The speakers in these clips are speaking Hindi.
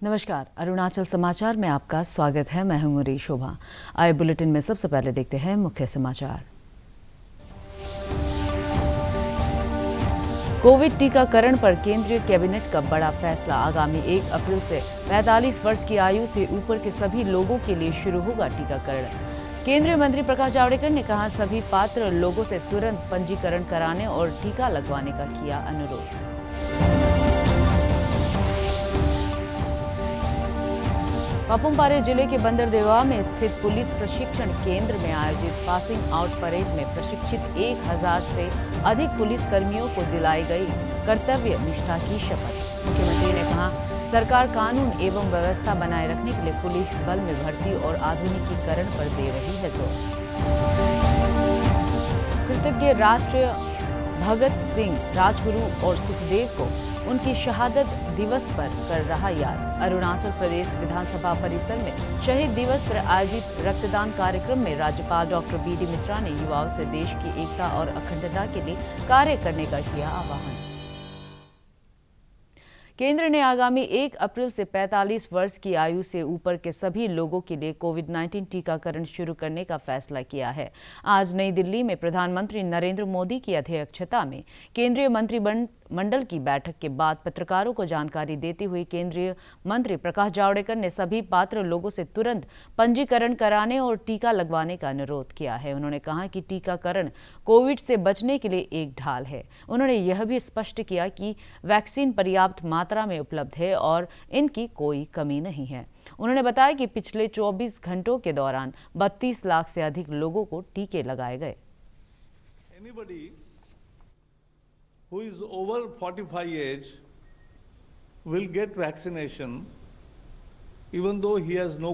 नमस्कार, अरुणाचल समाचार में आपका स्वागत है। मैं हूं री शोभा। आए बुलेटिन में सबसे पहले देखते हैं मुख्य समाचार। कोविड टीकाकरण पर केंद्रीय कैबिनेट का बड़ा फैसला। आगामी 1 अप्रैल से 45 वर्ष की आयु से ऊपर के सभी लोगों के लिए शुरू होगा टीकाकरण। केंद्रीय मंत्री प्रकाश जावड़ेकर ने कहा, सभी पात्र लोगों से तुरंत पंजीकरण कराने और टीका लगवाने का किया अनुरोध। पापुम-पारे जिले के बंदरदेवा में स्थित पुलिस प्रशिक्षण केंद्र में आयोजित पासिंग आउट परेड में प्रशिक्षित 1000 से अधिक पुलिस कर्मियों को दिलाई गई कर्तव्य निष्ठा की शपथ। मुख्यमंत्री ने कहा, सरकार कानून एवं व्यवस्था बनाए रखने के लिए पुलिस बल में भर्ती और आधुनिकीकरण पर दे रही है जोर। कृतज्ञ राष्ट्र भगत सिंह, राजगुरु और सुखदेव को उनकी शहादत दिवस पर कर रहा याद। अरुणाचल प्रदेश विधानसभा परिसर में शहीद दिवस पर आयोजित रक्तदान कार्यक्रम में राज्यपाल डॉक्टर बी.डी. मिश्रा ने युवाओं से देश की एकता और अखंडता के लिए कार्य करने का किया आह्वान। केंद्र ने आगामी 1 अप्रैल से 45 वर्ष की आयु से ऊपर के सभी लोगों के लिए कोविड-19 टीकाकरण शुरू करने का फैसला किया है। आज नई दिल्ली में प्रधानमंत्री नरेंद्र मोदी की अध्यक्षता में केंद्रीय मंत्रिमंडल की बैठक के बाद पत्रकारों को जानकारी देते हुए केंद्रीय मंत्री प्रकाश जावड़ेकर ने सभी पात्र लोगों से तुरंत पंजीकरण कराने और टीका लगवाने का अनुरोध किया है। उन्होंने कहा कि टीकाकरण कोविड से बचने के लिए एक ढाल है। उन्होंने यह भी स्पष्ट किया कि वैक्सीन पर्याप्त मात्रा में उपलब्ध है और इनकी कोई कमी नहीं है। उन्होंने बताया कि पिछले 24 घंटों के दौरान 32 लाख से अधिक लोगों को टीके लगाए गए। Who is over 45 age will get vaccination even though he has no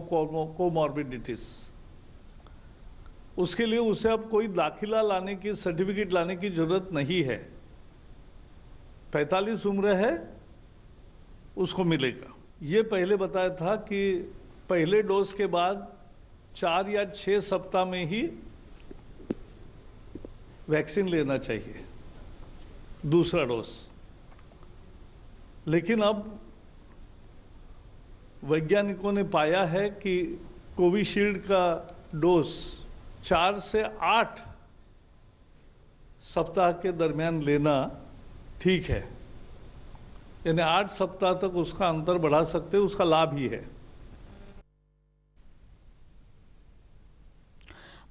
comorbidities. उसके लिए उसे अब कोई दाखिला लाने की सर्टिफिकेट लाने की जरूरत नहीं है। 45 उम्र है उसको मिलेगा। ये पहले बताया था कि पहले डोज के बाद 4 या 6 सप्ताह में ही वैक्सीन लेना चाहिए, दूसरा डोज। लेकिन अब वैज्ञानिकों ने पाया है कि कोविशील्ड का डोज 4 से 8 सप्ताह के दरमियान लेना ठीक है, यानी 8 सप्ताह तक उसका अंतर बढ़ा सकते, उसका लाभ ही है।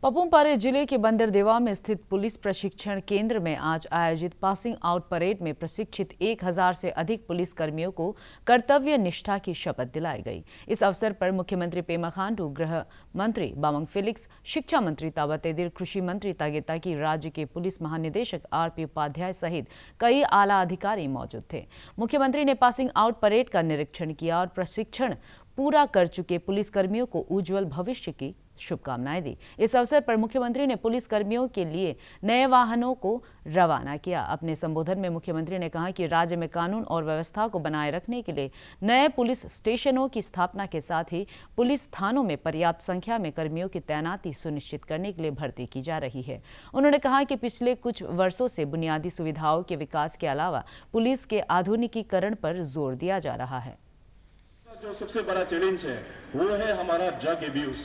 पापुम-पारे जिले के बंदरदेवा में स्थित पुलिस प्रशिक्षण केंद्र में आज आयोजित पासिंग आउट परेड में प्रशिक्षित 1000 से अधिक पुलिस कर्मियों को कर्तव्य निष्ठा की शपथ दिलाई गई। इस अवसर पर मुख्यमंत्री पेमा खांडू, गृह मंत्री बामंग फेलिक्स, शिक्षा मंत्री ताबा तेदिर, कृषि मंत्री तागे ताकी, राज्य के पुलिस महानिदेशक आर.पी. उपाध्याय सहित कई आला अधिकारी मौजूद थे। मुख्यमंत्री ने पासिंग आउट परेड का निरीक्षण किया और प्रशिक्षण पूरा कर चुके पुलिसकर्मियों को उज्जवल भविष्य की शुभकामनाएं दी। इस अवसर पर मुख्यमंत्री ने पुलिस कर्मियों के लिए नए वाहनों को रवाना किया। अपने संबोधन में मुख्यमंत्री ने कहा कि राज्य में कानून और व्यवस्था को बनाए रखने के लिए नए पुलिस स्टेशनों की स्थापना के साथ ही पुलिस थानों में पर्याप्त संख्या में कर्मियों की तैनाती सुनिश्चित करने के लिए भर्ती की जा रही है। उन्होंने कहा कि पिछले कुछ वर्षों से बुनियादी सुविधाओं के विकास के अलावा पुलिस के आधुनिकीकरण पर जोर दिया जा रहा है। जो सबसे बड़ा चैलेंज है वो है हमारा ड्रग एब्यूज।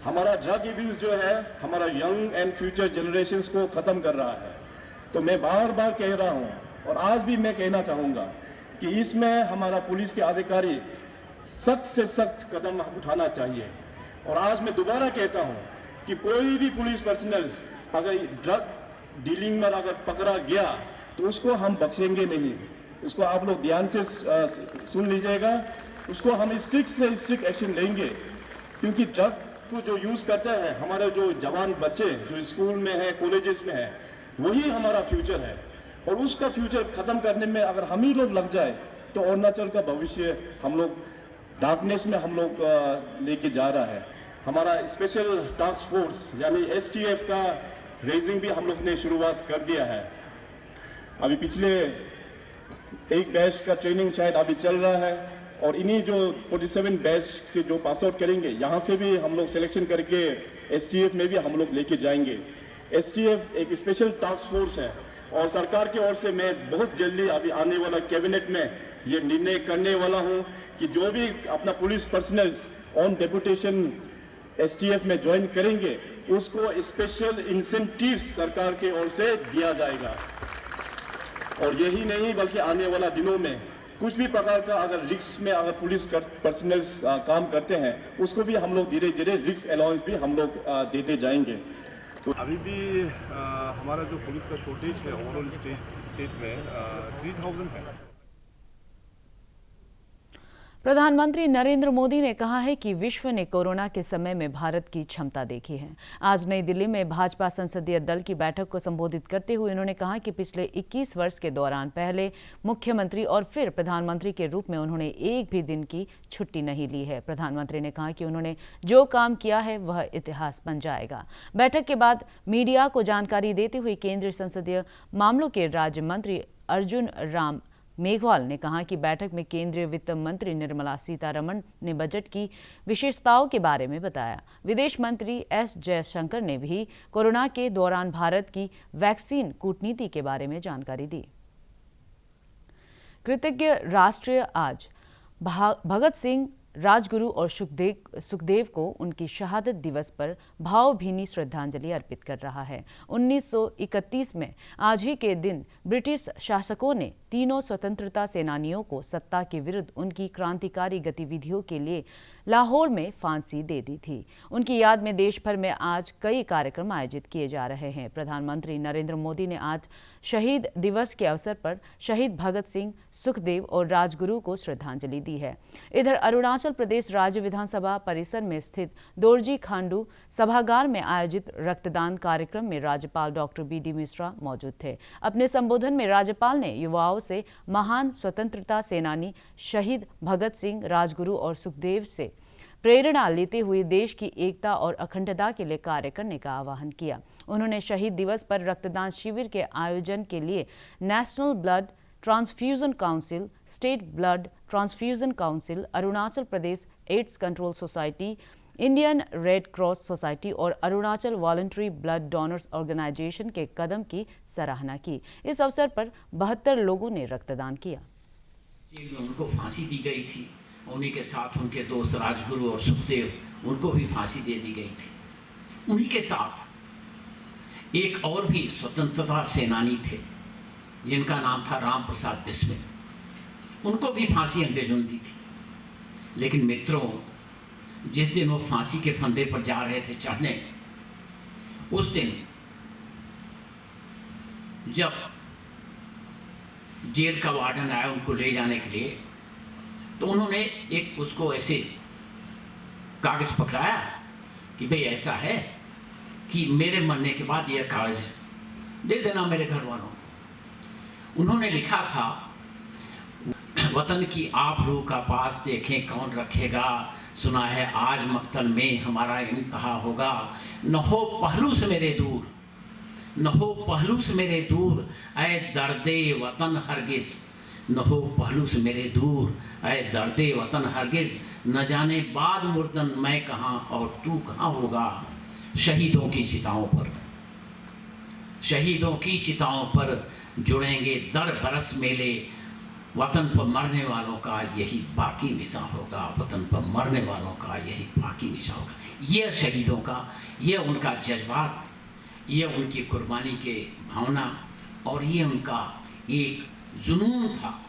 हमारा ड्रग एब्यूज जो है हमारा यंग एंड फ्यूचर जनरेशंस को खत्म कर रहा है। तो मैं बार बार कह रहा हूँ और आज भी मैं कहना चाहूँगा कि इसमें हमारा पुलिस के अधिकारी सख्त से सख्त कदम उठाना चाहिए। और आज मैं दोबारा कहता हूँ कि कोई भी पुलिस पर्सनल अगर ड्रग डीलिंग में अगर पकड़ा गया तो उसको हम बख्शेंगे नहीं। इसको आप लोग ध्यान से सुन लीजिएगा। उसको हम स्ट्रिक्ट से स्ट्रिक्ट एक्शन लेंगे, क्योंकि ड्रग को जो यूज़ करते हैं हमारे जो जवान बच्चे जो स्कूल में है, कॉलेजेस में है, वही हमारा फ्यूचर है। और उसका फ्यूचर ख़त्म करने में अगर हम ही लोग लग जाए तो अरुणाचल का भविष्य हम लोग डार्कनेस में हम लोग लेके जा रहा है। हमारा स्पेशल टास्क फोर्स यानी STF का रेजिंग भी हम लोग ने शुरुआत कर दिया है। अभी पिछले एक बैच का ट्रेनिंग शायद अभी चल रहा है और इन्हीं जो 47 बैच से जो पास आउट करेंगे यहाँ से भी हम लोग सिलेक्शन करके STF में भी हम लोग लेके जाएंगे। STF एक स्पेशल टास्क फोर्स है और सरकार की ओर से मैं बहुत जल्दी अभी आने वाला कैबिनेट में ये निर्णय करने वाला हूं कि जो भी अपना police personal on deputation STF में ज्वाइन करेंगे उसको स्पेशल इंसेंटिव सरकार की ओर से दिया जाएगा। और यही नहीं बल्कि आने वाला दिनों में कुछ भी प्रकार का अगर रिस्क में अगर पुलिस पर्सनल काम करते हैं उसको भी हम लोग धीरे धीरे रिस्क अलाउंस भी हम लोग देते जाएंगे। तो अभी भी हमारा जो पुलिस का शॉर्टेज है ओवरऑल स्टेट में 3000 है। प्रधानमंत्री नरेंद्र मोदी ने कहा है कि विश्व ने कोरोना के समय में भारत की क्षमता देखी है। आज नई दिल्ली में भाजपा संसदीय दल की बैठक को संबोधित करते हुए उन्होंने कहा कि पिछले 21 वर्ष के दौरान पहले मुख्यमंत्री और फिर प्रधानमंत्री के रूप में उन्होंने एक भी दिन की छुट्टी नहीं ली है। प्रधानमंत्री ने कहा कि उन्होंने जो काम किया है वह इतिहास बन जाएगा। बैठक के बाद मीडिया को जानकारी देते हुए केंद्रीय संसदीय मामलों के राज्य मंत्री अर्जुन राम मेघवाल ने कहा कि बैठक में केंद्रीय वित्त मंत्री निर्मला सीतारमण ने बजट की विशेषताओं के बारे में बताया। विदेश मंत्री एस जयशंकर ने भी कोरोना के दौरान भारत की वैक्सीन कूटनीति के बारे में जानकारी दी। कृतज्ञ राष्ट्र आज भगत सिंह, राजगुरु और सुखदेव को उनकी शहादत दिवस पर भावभीनी श्रद्धांजलि अर्पित कर रहा है। 1931 में आज ही के दिन ब्रिटिश शासकों ने तीनों स्वतंत्रता सेनानियों को सत्ता के विरुद्ध उनकी क्रांतिकारी गतिविधियों के लिए लाहौर में फांसी दे दी थी। उनकी याद में देश भर में आज कई कार्यक्रम आयोजित किए जा रहे हैं। प्रधानमंत्री नरेंद्र मोदी ने आज शहीद दिवस के अवसर पर शहीद भगत सिंह, सुखदेव और राजगुरु को श्रद्धांजलि दी है। इधर अरुणाचल प्रदेश राज्य विधानसभा परिसर में स्थित दोरजी खांडू सभागार में आयोजित रक्तदान कार्यक्रम में राज्यपाल डॉक्टर बी.डी. मिश्रा मौजूद थे। अपने संबोधन में राज्यपाल ने युवाओं से महान स्वतंत्रता सेनानी शहीद भगत सिंह, राजगुरु और सुखदेव से प्रेरणा लेते हुए देश की एकता और अखंडता के लिए कार्य करने का आह्वान किया। उन्होंने शहीद दिवस पर रक्तदान शिविर के आयोजन के लिए national blood transfusion council, state blood transfusion council, Arunachal Pradesh AIDS control society, Indian red cross society और Arunachal voluntary blood donors organisation के कदम की सराहना की। इस अवसर पर 72 लोगों ने रक्तदान किया। जेल में उनको फांसी दी गई थी, उन्हीं के साथ उनके दोस्त राजगुरु और सुखदेव उनको भी फांसी दे दी गई थी। उन्हीं के साथ एक और भी स्वतंत्रता सेनानी थे जिनका नाम था राम प्रसाद बिस्मिल, उनको भी फांसी अंग्रेजों ने दी थी। लेकिन मित्रों, जिस दिन वो फांसी के फंदे पर जा रहे थे चढ़ने, उस दिन जब जेल का वार्डन आया उनको ले जाने के लिए, तो उन्होंने एक उसको ऐसे कागज पकड़ाया कि भाई ऐसा है कि मेरे मरने के बाद यह कागज दे देना मेरे घर वालों को। उन्होंने लिखा था, वतन की आबरू का पास देखें कौन रखेगा, सुना है आज मक्तल में हमारा इंतहा होगा। न हो पहलू से मेरे दूर, न हो पहलू से मेरे दूर, ऐ दर्दे वतन हरगिज। न हो पहलू से मेरे दूर, ऐ दर्दे वतन हरगिज। न जाने बाद मुर्दन मैं कहाँ और तू कहाँ होगा। शहीदों की चिताओं पर, शहीदों की चिताओं पर जुड़ेंगे दर बरस मेले। वतन पर मरने वालों का यही बाकी निशान होगा, वतन पर मरने वालों का यही बाकी निशान होगा। यह शहीदों का, यह उनका जज्बात, यह उनकी कुर्बानी के भावना और ये उनका एक जुनून था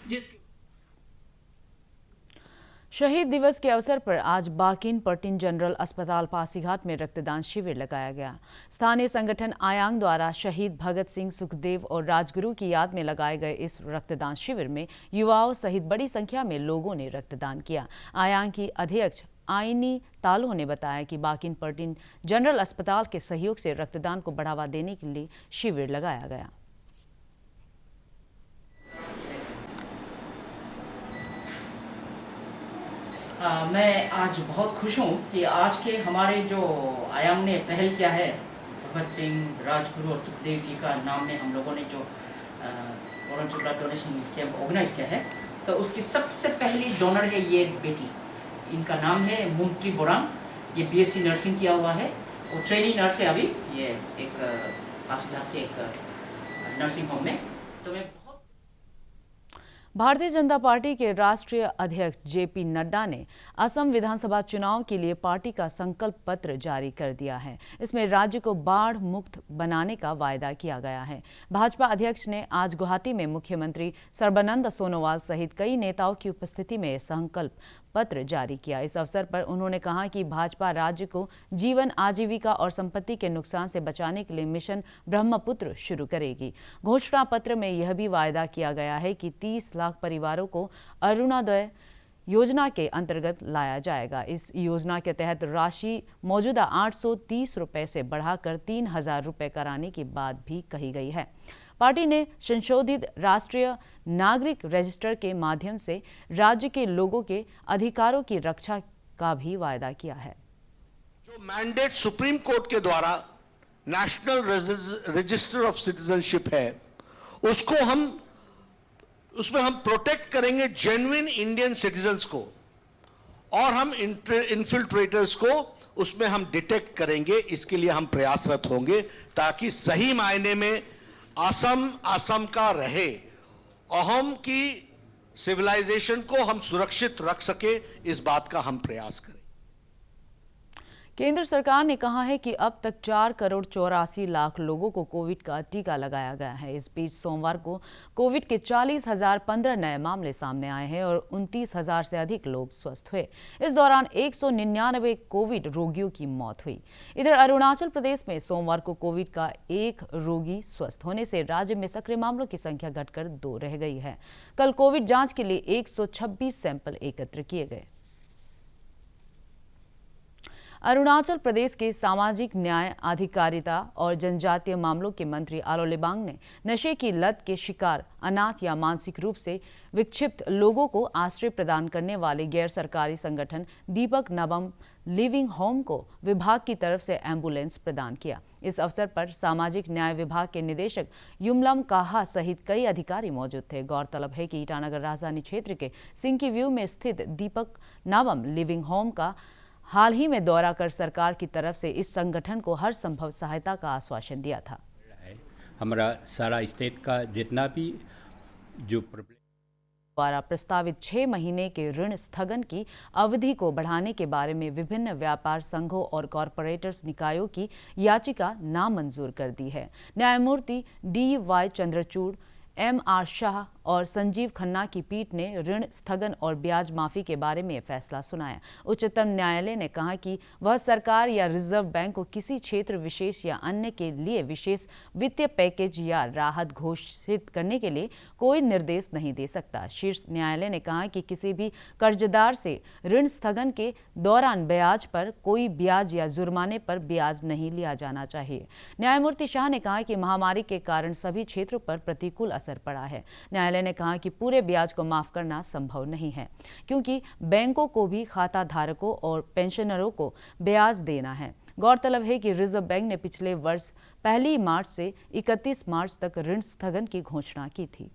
जिसके शहीद दिवस के अवसर पर आज बाकिन पर्टिन जनरल अस्पताल पासीघाट में रक्तदान शिविर लगाया गया। स्थानीय संगठन आयांग द्वारा शहीद भगत सिंह, सुखदेव और राजगुरु की याद में लगाए गए इस रक्तदान शिविर में युवाओं सहित बड़ी संख्या में लोगों ने रक्तदान किया। आयांग की अध्यक्ष आइनी तालो ने बताया कि बाकिन पर्टिन जनरल अस्पताल के सहयोग से रक्तदान को बढ़ावा देने के लिए शिविर लगाया गया। मैं आज बहुत खुश हूँ कि आज के हमारे जो आयांग ने पहल किया है, भगत सिंह, राजगुरु और सुखदेव जी का नाम में हम लोगों ने जो voluntary blood donation camp organise किया है, तो उसकी सबसे पहली डोनर है ये बेटी। इनका नाम है मुंत्री बोरांग। ये बीएससी नर्सिंग किया हुआ है और ट्रेनिंग नर्स है अभी ये एक पासीघाट के एक नर्सिंग होम में। तो मैं भारतीय जनता पार्टी के राष्ट्रीय अध्यक्ष जेपी नड्डा ने असम विधानसभा चुनाव के लिए पार्टी का संकल्प पत्र जारी कर दिया है। इसमें राज्य को बाढ़ मुक्त बनाने का वायदा किया गया है। भाजपा अध्यक्ष ने आज गुवाहाटी में मुख्यमंत्री सर्बानंद सोनोवाल सहित कई नेताओं की उपस्थिति में संकल्प पत्र जारी किया। इस अवसर पर उन्होंने कहा कि भाजपा राज्य को जीवन, आजीविका और संपत्ति के नुकसान से बचाने के लिए मिशन ब्रह्मपुत्र शुरू करेगी। घोषणा पत्र में यह भी वायदा किया गया है कि 30 लाख परिवारों को अरुणोदय योजना के अंतर्गत लाया जाएगा। इस योजना के तहत राशि मौजूदा 830 रुपए से बढ़ाकर 3000 रुपए कराने की बात भी कही गई है। पार्टी ने संशोधित राष्ट्रीय नागरिक रजिस्टर के माध्यम से राज्य के लोगों के अधिकारों की रक्षा का भी वायदा किया है। जो मैंडेट सुप्रीम कोर्ट के द्वारा नेशनल रजिस्टर ऑफ सिटीजनशिप है, उसमें हम प्रोटेक्ट करेंगे जेन्युइन इंडियन सिटीजन्स को, और हम इन्फिल्ट्रेटर्स को उसमें हम डिटेक्ट करेंगे। इसके लिए हम प्रयासरत होंगे ताकि सही मायने में असम का रहे, अहोम की सिविलाइजेशन को हम सुरक्षित रख सके, इस बात का हम प्रयास करें। केंद्र सरकार ने कहा है कि अब तक 4 करोड़ 84 लाख लोगों को कोविड का टीका लगाया गया है। इस बीच सोमवार को कोविड के 40,015 नए मामले सामने आए हैं और 29,000 से अधिक लोग स्वस्थ हुए। इस दौरान 199 कोविड रोगियों की मौत हुई। इधर अरुणाचल प्रदेश में सोमवार को कोविड का एक रोगी स्वस्थ होने से राज्य में सक्रिय मामलों की संख्या घटकर 2 रह गई है। कल कोविड जांच के लिए 126 सैंपल एकत्र किए गए। अरुणाचल प्रदेश के सामाजिक न्याय, अधिकारिता और जनजातीय मामलों के मंत्री आलो लिबांग ने नशे की लत के शिकार, अनाथ या मानसिक रूप से विक्षिप्त लोगों को आश्रय प्रदान करने वाले गैर सरकारी संगठन दीपक नवम लिविंग होम को विभाग की तरफ से एम्बुलेंस प्रदान किया। इस अवसर पर सामाजिक न्याय विभाग के निदेशक युमलम काहा सहित कई अधिकारी मौजूद थे। गौरतलब है कि ईटानगर राजधानी क्षेत्र के सिंकी व्यू में स्थित दीपक नवम लिविंग होम का हाल ही में दौरा कर सरकार की तरफ से इस संगठन को हर संभव सहायता का आश्वासन दिया था। हमारा सारा स्टेट का जितना भी जो द्वारा प्रस्तावित 6 महीने के ऋण स्थगन की अवधि को बढ़ाने के बारे में विभिन्न व्यापार संघों और कॉरपोरेटर्स निकायों की याचिका नामंजूर कर दी है। न्यायमूर्ति DY चंद्रचूड़, MR शाह और संजीव खन्ना की पीठ ने ऋण स्थगन और ब्याज माफी के बारे में फैसला सुनाया। उच्चतम न्यायालय ने कहा कि वह सरकार या रिजर्व बैंक को किसी क्षेत्र विशेष या अन्य के लिए विशेष वित्तीय पैकेज या राहत घोषित करने के लिए कोई निर्देश नहीं दे सकता। शीर्ष न्यायालय ने कहा कि किसी भी कर्जदार से ऋण स्थगन के दौरान ब्याज पर कोई ब्याज या जुर्माने पर ब्याज नहीं लिया जाना चाहिए। न्यायमूर्ति शाह ने कहा कि महामारी के कारण सभी क्षेत्रों पर प्रतिकूल असर पड़ा है। न्यायालय ने कहा कि पूरे ब्याज को माफ करना संभव नहीं है, क्योंकि बैंकों को भी खाता धारकों और पेंशनरों को ब्याज देना है। गौरतलब है कि रिजर्व बैंक ने पिछले वर्ष 1 मार्च से 31 मार्च तक ऋण स्थगन की घोषणा की थी।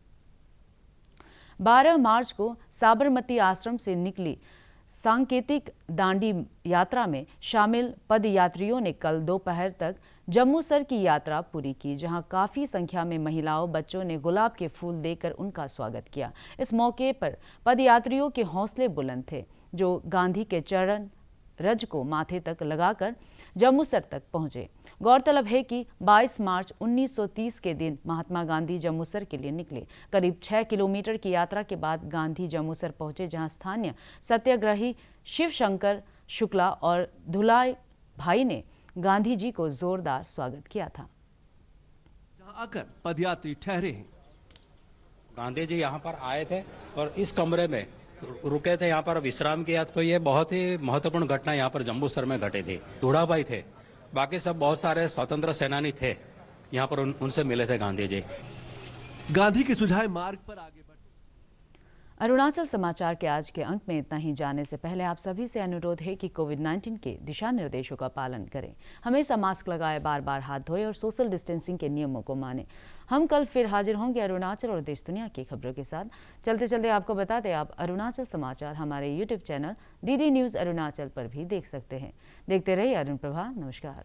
12 मार्च को साबरमती आश्रम से निकली सांकेतिक दांडी यात्रा में शामिल पदयात्रियों ने कल दोपहर तक जम्मूसर की यात्रा पूरी की, जहां काफी संख्या में महिलाओं, बच्चों ने गुलाब के फूल देकर उनका स्वागत किया। इस मौके पर पदयात्रियों के हौसले बुलंद थे, जो गांधी के चरण रज को माथे तक लगाकर जम्मूसर तक पहुंचे। गौरतलब है कि 22 मार्च 1930 के दिन महात्मा गांधी जम्मूसर के लिए निकले। करीब 6 किलोमीटर की यात्रा के बाद गांधी जम्मूसर पहुंचे, जहां स्थानीय सत्याग्रही शिवशंकर शुक्ला और धुलाई भाई ने गांधी जी को जोरदार स्वागत किया था। जहां आकर पदयात्री ठहरे हैं। गांधी जी यहाँ पर आए थे और इस कमरे में रुके थे, यहाँ पर विश्राम किया। तो ये बहुत ही महत्वपूर्ण घटना यहाँ पर जम्मूसर में घटी थी। धुड़ाभाई थे, बाकी सब बहुत सारे स्वतंत्र सेनानी थे, यहाँ पर उनसे मिले थे गांधी जी। गांधी के सुझाए मार्ग पर आगे बढ़े। अरुणाचल समाचार के आज के अंक में इतना ही। जाने से पहले आप सभी से अनुरोध है कि कोविड-19 के दिशा निर्देशों का पालन करें, हमेशा मास्क लगाए, बार बार हाथ धोएं और सोशल डिस्टेंसिंग के नियमों को मानें। हम कल फिर हाजिर होंगे अरुणाचल और देश दुनिया की खबरों के साथ। चलते चलते आपको बता दें, आप अरुणाचल समाचार हमारे YouTube channel DD news Arunachal पर भी देख सकते हैं। देखते रहिए अरुण प्रभा। नमस्कार।